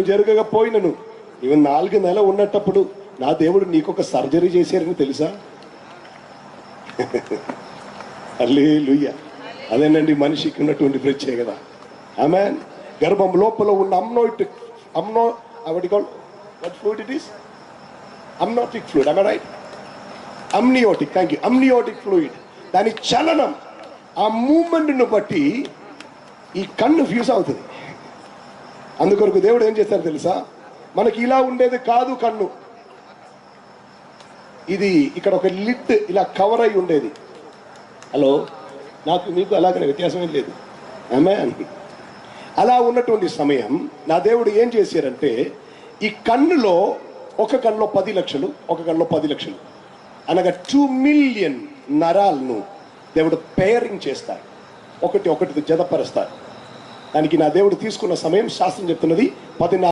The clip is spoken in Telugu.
జరగకపోయినను ఇవి 4 నెలలు ఉన్నప్పుడు నా దేవుడు నీకొక సర్జరీ చేశారని తెలుసా? హల్లెలూయా. అదేనండి మనిషికి ఉన్నటువంటి ప్రత్యేకత. ఆమేన్. గర్భం లోపల ఉన్న అమ్నోటిక్ ఫ్లూయిడ్, రైట్? అమ్నియోటిక్ ఫ్లూయిడ్, దాని చలనం, ఆ మూమెంట్ను బట్టి ఈ కన్ను ఫ్యూజ్ అవుతుంది. అందుకొరకు దేవుడు ఏం చేశారు తెలుసా? మనకి ఇలా ఉండేది కాదు కన్ను, ఇది ఇక్కడ ఒక లిడ్ ఇలా కవర్ అయి ఉండేది. హలో, నాకు మీకు అలాగనే వ్యత్యాసమేం లేదు. ఆమేన్. అలా ఉన్నటువంటి సమయం నా దేవుడు ఏం చేశారంటే, ఈ కన్నులో ఒక కన్నులో 10 లక్షలు, ఒక కన్నులో 10 లక్షలు, అనగా 2 మిలియన్ నరాలను దేవుడు పేరింగ్ చేస్తారు, ఒకటితో జతపరుస్తారు. దానికి నా దేవుడు తీసుకున్న సమయం శాస్త్రం చెప్తున్నది 14